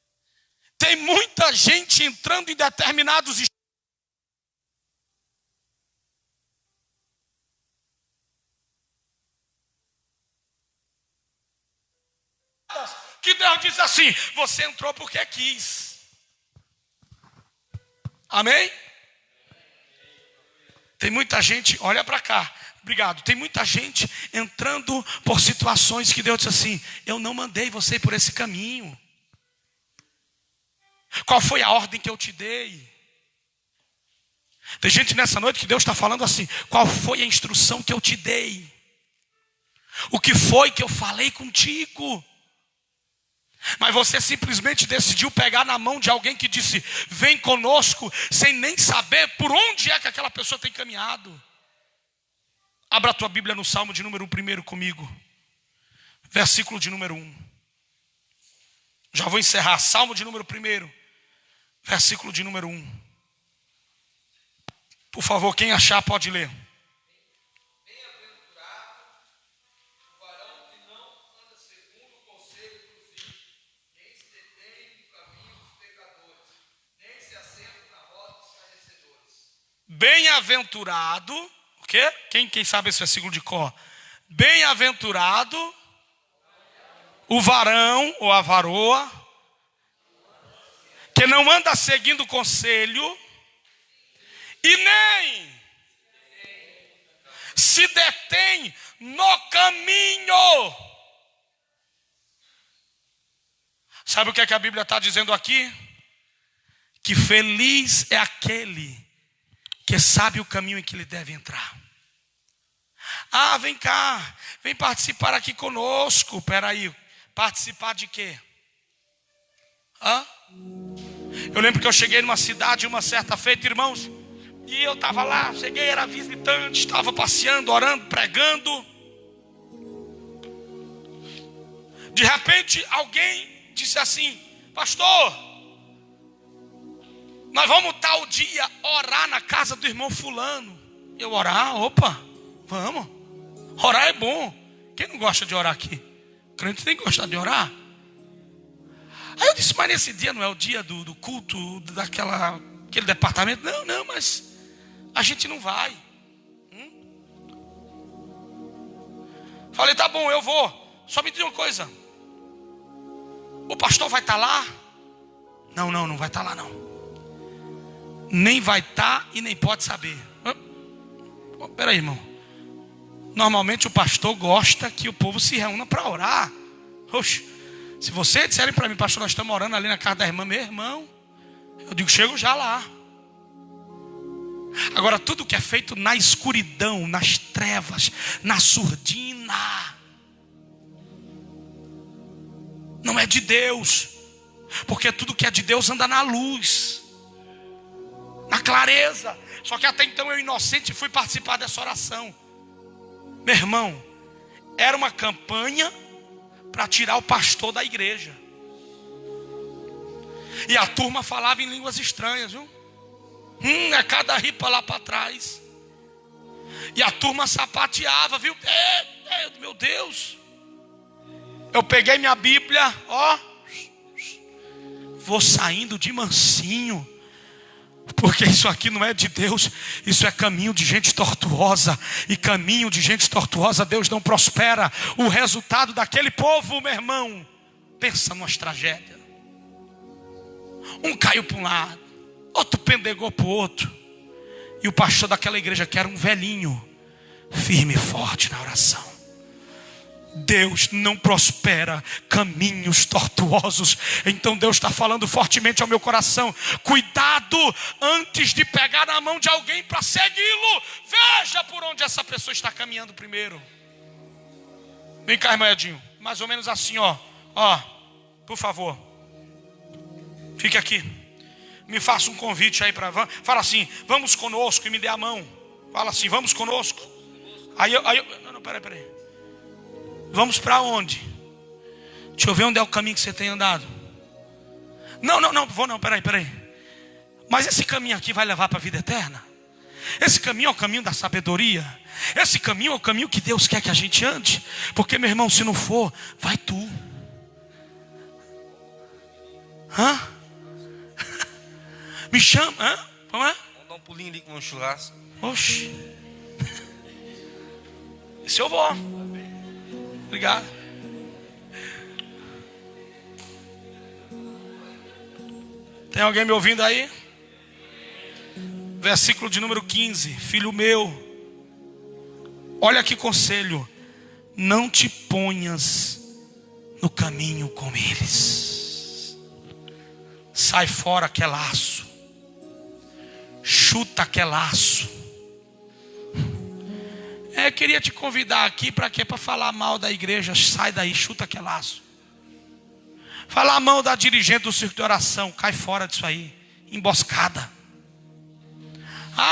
Tem muita gente entrando em determinados que Deus diz assim: você entrou porque quis. Amém? Tem muita gente, olha para cá, obrigado. Tem muita gente entrando por situações que Deus diz assim: eu não mandei você ir por esse caminho. Qual foi a ordem que eu te dei? Tem gente nessa noite que Deus está falando assim: qual foi a instrução que eu te dei? O que foi que eu falei contigo? Mas você simplesmente decidiu pegar na mão de alguém que disse: vem conosco, sem nem saber por onde é que aquela pessoa tem caminhado. Abra a tua Bíblia no Salmo de número 1 comigo. Versículo de número 1. Já vou encerrar. Salmo de número 1. Versículo de número 1. Por favor, quem achar pode ler. Bem-aventurado o varão que não anda segundo o conselho dos ímpios, nem se detém no caminho dos pecadores. Bem-aventurado, o quê? Quem sabe esse versículo de cor? Bem-aventurado o varão ou a varoa que não anda seguindo conselho e nem se detém no caminho. Sabe o que é que a Bíblia está dizendo aqui? Que feliz é aquele que sabe o caminho em que ele deve entrar. Ah, vem cá, vem participar aqui conosco. Peraí, participar de quê? Hã? Eu lembro que eu cheguei numa cidade uma certa feita, irmãos, e eu estava lá, cheguei, era visitante, estava passeando, orando, pregando. De repente alguém disse assim: pastor, nós vamos tal dia orar na casa do irmão fulano. Eu orar? Opa, vamos. Orar é bom. Quem não gosta de orar aqui? O crente tem que gostar de orar. Aí eu disse: mas nesse dia não é o dia do culto daquele departamento? Não, mas a gente não vai. Falei: tá bom, eu vou. Só me diz uma coisa: o pastor vai estar lá? Não vai estar lá não. Nem vai estar e nem pode saber. Peraí, irmão. Normalmente o pastor gosta que o povo se reúna para orar. Oxe, se vocês disserem para mim: pastor, nós estamos orando ali na casa da irmã, meu irmão, eu digo: chego já lá. Agora, tudo que é feito na escuridão, nas trevas, na surdina, não é de Deus. Porque tudo que é de Deus anda na luz, na clareza. Só que até então eu, inocente, fui participar dessa oração. Meu irmão, era uma campanha para tirar o pastor da igreja. E a turma falava em línguas estranhas, viu? É cada ripa lá para trás. E a turma sapateava, viu? Meu Deus. Eu peguei minha Bíblia, vou saindo de mansinho, porque isso aqui não é de Deus. Isso é caminho de gente tortuosa, e caminho de gente tortuosa Deus não prospera. O resultado daquele povo, meu irmão, pensa numa tragédia. Um caiu para um lado, outro pendegou para o outro. E o pastor daquela igreja, que era um velhinho, firme e forte na oração. Deus não prospera caminhos tortuosos. Então Deus está falando fortemente ao meu coração: cuidado antes de pegar na mão de alguém para segui-lo. Veja por onde essa pessoa está caminhando primeiro. Vem cá, irmão Edinho, mais ou menos assim, ó, por favor, fique aqui. Me faça um convite aí para... Fala assim: vamos conosco, e me dê a mão. Fala assim: vamos conosco. Aí eu não, peraí. Vamos para onde? Deixa eu ver onde é o caminho que você tem andado. Não, vou não, peraí. Mas esse caminho aqui vai levar para a vida eterna? Esse caminho é o caminho da sabedoria? Esse caminho é o caminho que Deus quer que a gente ande? Porque, meu irmão, se não for, vai tu. Me chama, Vamos lá? Vamos dar um pulinho ali com um churrasco. Oxi. Esse eu vou. Obrigado. Tem alguém me ouvindo aí? Versículo de número 15. Filho meu, olha que conselho: não te ponhas no caminho com eles. Sai fora aquele laço. Chuta aquele laço. Queria te convidar aqui para quê? Para falar mal da igreja. Sai daí, chuta aquele laço. Falar mal da dirigente do circo de oração. Cai fora disso aí. Emboscada.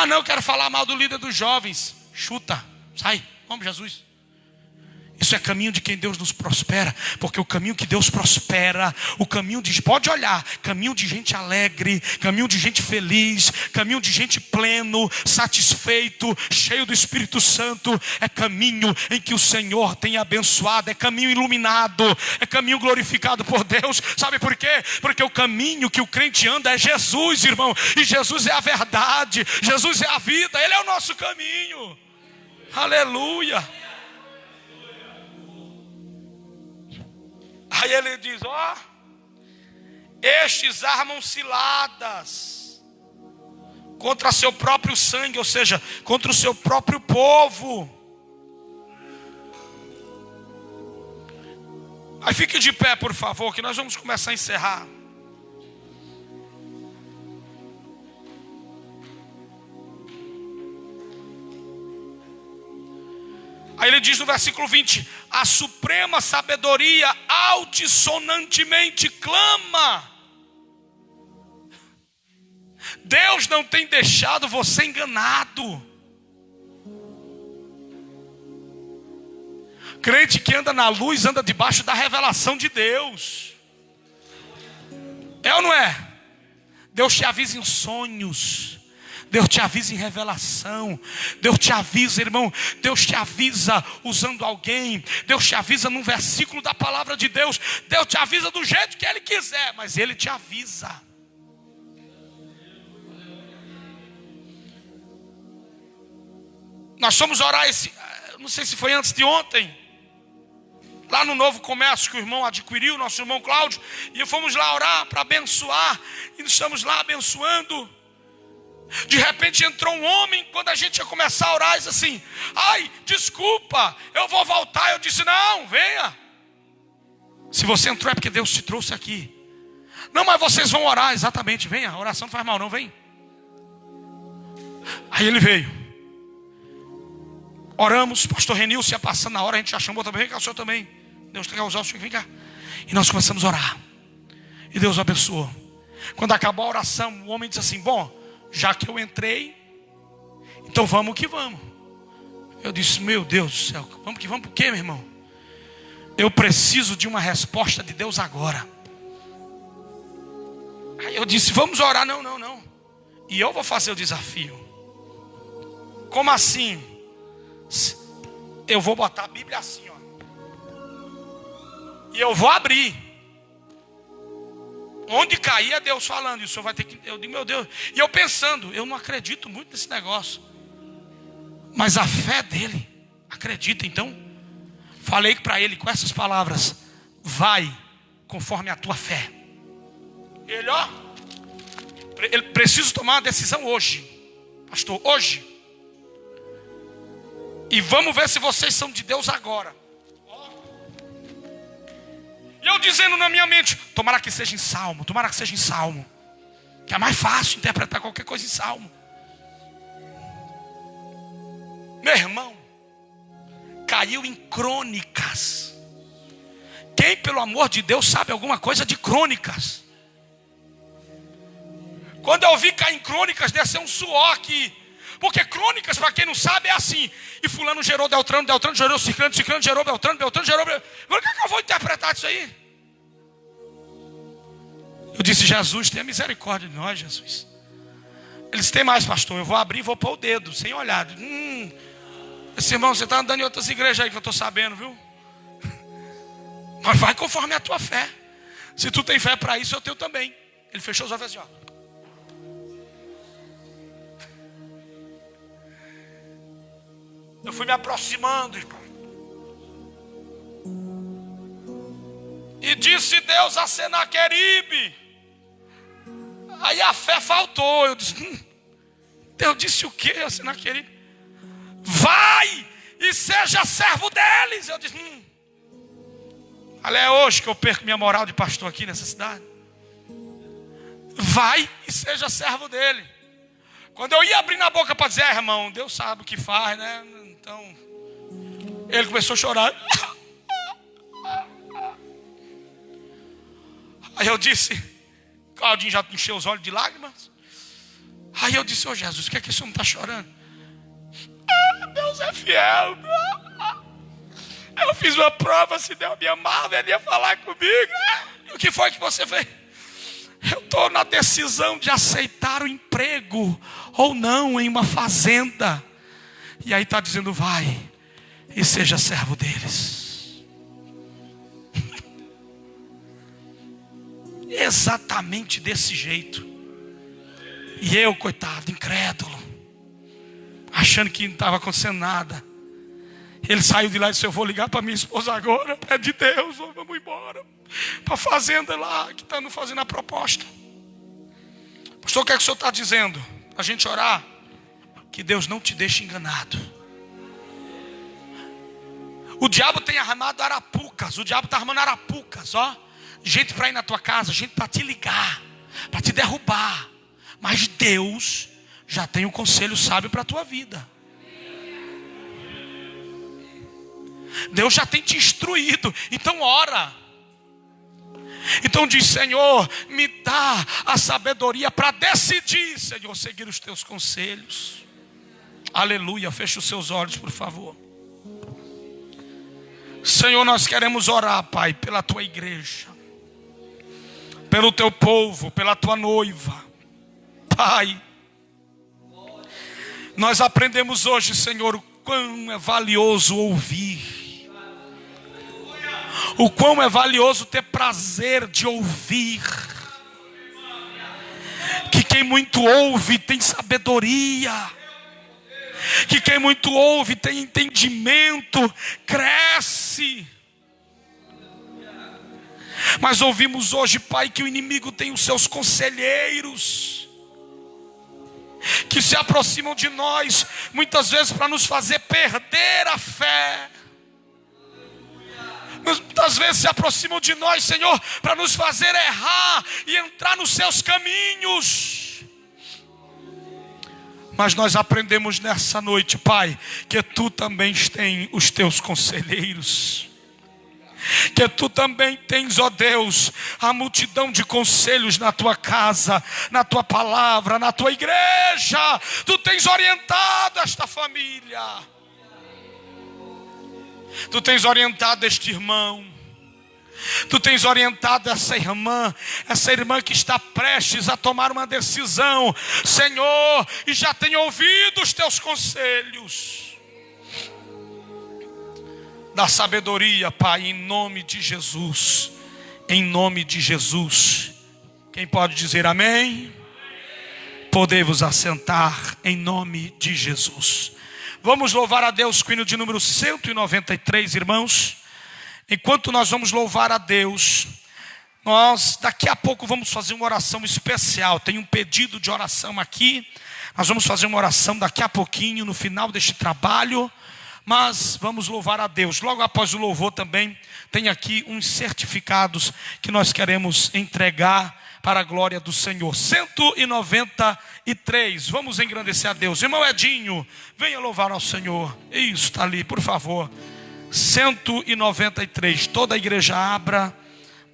Não, quero falar mal do líder dos jovens. Chuta, sai, vamos Jesus. Isso é caminho de quem Deus nos prospera, porque o caminho que Deus prospera, o caminho de, pode olhar, caminho de gente alegre, caminho de gente feliz, caminho de gente pleno, satisfeito, cheio do Espírito Santo, é caminho em que o Senhor tem abençoado, é caminho iluminado, é caminho glorificado por Deus. Sabe por quê? Porque o caminho que o crente anda é Jesus, irmão, e Jesus é a verdade, Jesus é a vida, Ele é o nosso caminho. Aleluia. Aí ele diz, ó, estes armam ciladas contra seu próprio sangue, ou seja, contra o seu próprio povo. Aí fique de pé, por favor, que nós vamos começar a encerrar. Aí ele diz no versículo 20: a suprema sabedoria altissonantemente clama. Deus não tem deixado você enganado. Crente que anda na luz, anda debaixo da revelação de Deus. É ou não é? Deus te avisa em sonhos, Deus te avisa em revelação, Deus te avisa, irmão, Deus te avisa usando alguém, Deus te avisa num versículo da palavra de Deus, Deus te avisa do jeito que Ele quiser, mas Ele te avisa. Nós fomos orar não sei se foi antes de ontem, lá no Novo Comércio que o irmão adquiriu, nosso irmão Cláudio, e fomos lá orar para abençoar, e estamos lá abençoando. De repente entrou um homem, quando a gente ia começar a orar, disse assim: ai, desculpa, eu vou voltar. Eu disse: não, venha. Se você entrou é porque Deus te trouxe aqui. Não, mas vocês vão orar. Exatamente, venha, a oração não faz mal não, vem. Aí ele veio, oramos, pastor Renilson ia passando na hora, a gente já chamou também, vem cá o senhor também, Deus tem que usar o senhor, vem cá. E nós começamos a orar, e Deus abençoou. Quando acabou a oração, o homem disse assim: bom, já que eu entrei, então vamos que vamos. Eu disse: meu Deus do céu, vamos que vamos por quê, meu irmão? Eu preciso de uma resposta de Deus agora. Aí eu disse: vamos orar. Não. E eu vou fazer o desafio. Como assim? Eu vou botar a Bíblia assim, ó, e eu vou abrir. Onde cair é Deus falando, e o senhor vai ter que... Eu digo: meu Deus. E eu pensando, eu não acredito muito nesse negócio, mas a fé dele acredita. Então falei para ele com essas palavras: vai conforme a tua fé. Ele, ó, ele precisa tomar uma decisão hoje, pastor, hoje. E vamos ver se vocês são de Deus agora. E eu dizendo na minha mente: tomara que seja em salmo, tomara que seja em salmo, que é mais fácil interpretar qualquer coisa em salmo. Meu irmão, caiu em Crônicas. Quem, pelo amor de Deus, sabe alguma coisa de Crônicas? Quando eu vi cair em Crônicas, desceu um suor aqui. Porque Crônicas, para quem não sabe, é assim: e fulano gerou Deltrano, Deltrano gerou Ciclano, Ciclano gerou Beltrano, Beltrano gerou... Agora o que é que eu vou interpretar disso aí? Eu disse: Jesus, tenha misericórdia de nós, Jesus. Eles têm mais, pastor, eu vou abrir e vou pôr o dedo, sem olhar. Esse irmão, você está andando em outras igrejas aí que eu estou sabendo, viu? Mas vai conforme a tua fé. Se tu tem fé para isso, eu tenho também. Ele fechou os olhos assim, ó. Eu fui me aproximando, irmão. E disse Deus a Senaqueribe. Aí a fé faltou. Eu disse: Deus disse o quê a Senaqueribe? Vai e seja servo deles. Eu disse: olha, é hoje que eu perco minha moral de pastor aqui nessa cidade. Vai e seja servo dele. Quando eu ia abrir na boca para dizer: irmão, Deus sabe o que faz, né? Então, ele começou a chorar. Aí eu disse, Claudinho já encheu os olhos de lágrimas. Aí eu disse: ô Jesus, o que é que esse homem está chorando? Deus é fiel. Eu fiz uma prova, se Deus me amava, ele ia falar comigo. O que foi que você fez? Eu estou na decisão de aceitar o emprego ou não em uma fazenda. E aí está dizendo, vai e seja servo deles. Exatamente desse jeito. E eu, coitado, incrédulo, achando que não estava acontecendo nada. Ele saiu de lá e disse, eu vou ligar para minha esposa agora. É de Deus, vamos embora. Para a fazenda lá, que está nos fazendo a proposta. Pastor, o que é que o senhor está dizendo? A gente orar. Que Deus não te deixe enganado. O diabo tem armado arapucas. O diabo está armando arapucas, ó. Gente para ir na tua casa, gente para te ligar, para te derrubar. Mas Deus já tem um conselho sábio para a tua vida. Deus já tem te instruído. Então ora. Então diz, Senhor, me dá a sabedoria para decidir, Senhor, seguir os teus conselhos. Aleluia, feche os seus olhos, por favor. Senhor, nós queremos orar, Pai, pela tua igreja, pelo teu povo, pela tua noiva. Pai, nós aprendemos hoje, Senhor, o quão é valioso ouvir. O quão é valioso ter prazer de ouvir. Que quem muito ouve tem sabedoria. Que quem muito ouve tem entendimento, cresce. Mas ouvimos hoje, Pai, que o inimigo tem os seus conselheiros, que se aproximam de nós, muitas vezes para nos fazer perder a fé. Muitas vezes se aproximam de nós, Senhor, para nos fazer errar e entrar nos seus caminhos. Mas nós aprendemos nessa noite, Pai, que Tu também tens os Teus conselheiros. Que Tu também tens, ó Deus, a multidão de conselhos na Tua casa, na Tua palavra, na Tua igreja. Tu tens orientado esta família. Tu tens orientado este irmão. Tu tens orientado essa irmã que está prestes a tomar uma decisão, Senhor, e já tem ouvido os teus conselhos. Dá sabedoria, Pai, em nome de Jesus. Em nome de Jesus. Quem pode dizer amém? Podemos assentar em nome de Jesus. Vamos louvar a Deus com o hino de número 193, irmãos. Enquanto nós vamos louvar a Deus, nós daqui a pouco vamos fazer uma oração especial. Tem um pedido de oração aqui. Nós vamos fazer uma oração daqui a pouquinho, no final deste trabalho. Mas vamos louvar a Deus. Logo após o louvor também tem aqui uns certificados que nós queremos entregar para a glória do Senhor. 193. Vamos engrandecer a Deus. Irmão Edinho, venha louvar ao Senhor. Isso, está ali, por favor. 193. Toda a igreja abra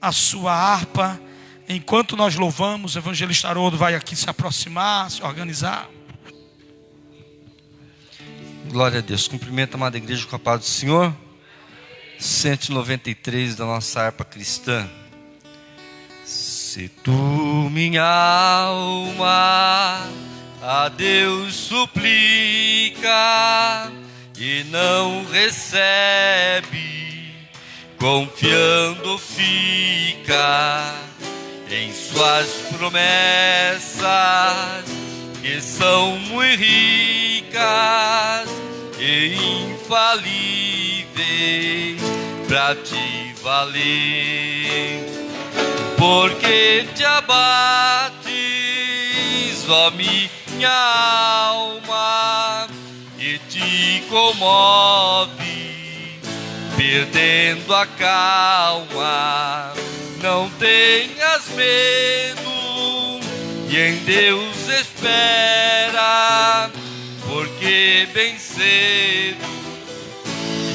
a sua harpa. Enquanto nós louvamos, o evangelista Haroldo vai aqui se aproximar, se organizar. Glória a Deus. Cumprimento a amada igreja com a paz do Senhor. 193 da nossa harpa cristã. Se tu, minha alma, a Deus suplica e não recebe, confiando fica em suas promessas, que são muito ricas e infalíveis para te valer. Porque te abates, ó minha alma, e te comove, perdendo a calma. Não tenhas medo, e em Deus espera, porque bem cedo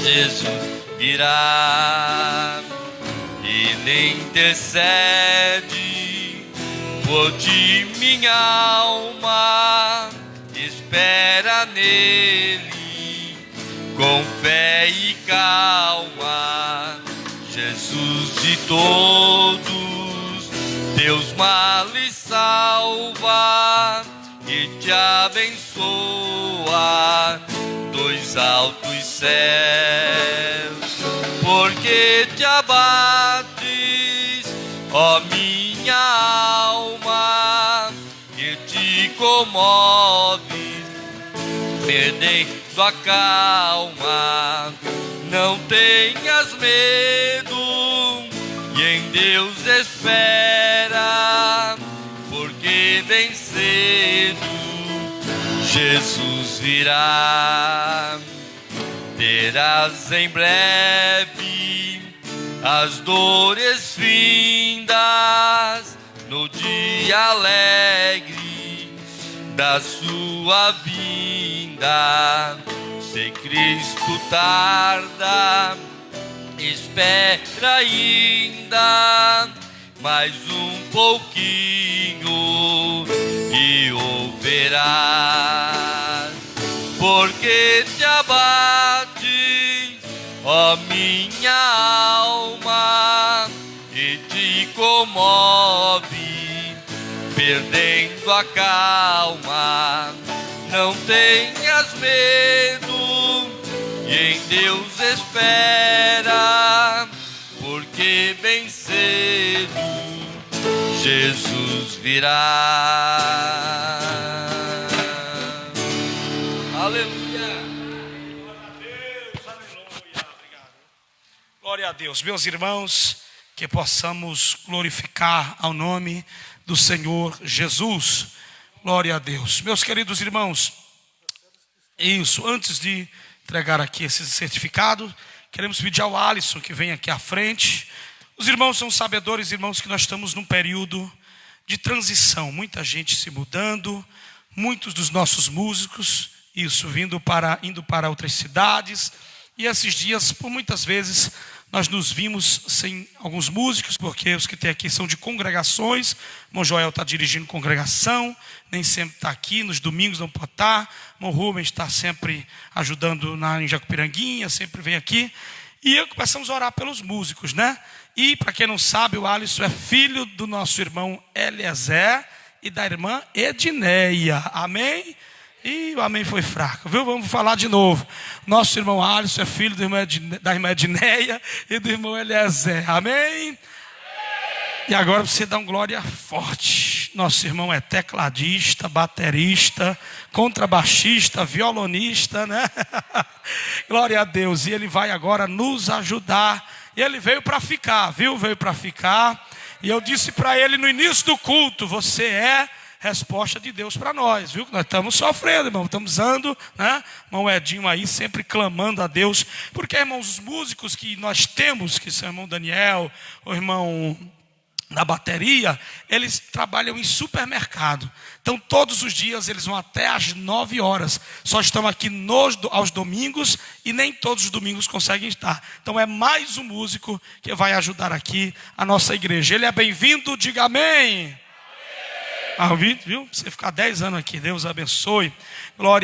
Jesus virá. Ele intercede por ti, minha alma, espera nele com fé e calma. todos teus males salva e te abençoa dos altos céus, porque te abates, ó minha alma, e te comoves, perdendo a calma. Não tenhas medo e em Deus espera, porque bem cedo Jesus virá. Terás em breve as dores findas no dia alegre da sua vinda. Se Cristo tarda, espera ainda mais um pouquinho e o verás. Porque te abates, ó minha alma, e te comove, perdendo a calma. Não tenhas medo e em Deus espera, porque bem cedo Jesus virá. Aleluia. Glória a Deus. Meus irmãos, que possamos glorificar ao nome do Senhor Jesus. Glória a Deus. Meus queridos irmãos, isso, antes de entregar aqui esse certificado, queremos pedir ao Alisson que vem aqui à frente. Os irmãos são sabedores, irmãos, que nós estamos num período de transição. Muita gente se mudando, muitos dos nossos músicos, indo para outras cidades. E esses dias, por muitas vezes, nós nos vimos sem alguns músicos, porque os que tem aqui são de congregações. O irmão Joel está dirigindo congregação, nem sempre está aqui, nos domingos não pode estar. O irmão Rubens está sempre ajudando em Jacupiranguinha, sempre vem aqui. E começamos a orar pelos músicos, né? E, para quem não sabe, o Alisson é filho do nosso irmão Eliezer e da irmã Edneia. Amém? E o amém foi fraco, viu? Vamos falar de novo. Nosso irmão Alisson é filho da irmã Edneia e do irmão Eliezer. Amém? E agora você dá um glória forte. Nosso irmão é tecladista, baterista, contrabaixista, violonista, né? Glória a Deus. E ele vai agora nos ajudar. E ele veio para ficar, viu? Veio para ficar. E eu disse para ele no início do culto: você é resposta de Deus para nós, viu? Nós estamos sofrendo, irmão, estamos usando, né? Irmão Edinho aí sempre clamando a Deus, porque, irmãos, os músicos que nós temos, que são o irmão Daniel, o irmão da bateria, eles trabalham em supermercado. Então todos os dias eles vão até às 9 horas. Só estão aqui aos domingos e nem todos os domingos conseguem estar. Então é mais um músico que vai ajudar aqui a nossa igreja. Ele é bem-vindo, diga amém. Viu? Você ficar 10 anos aqui, Deus abençoe. Glória.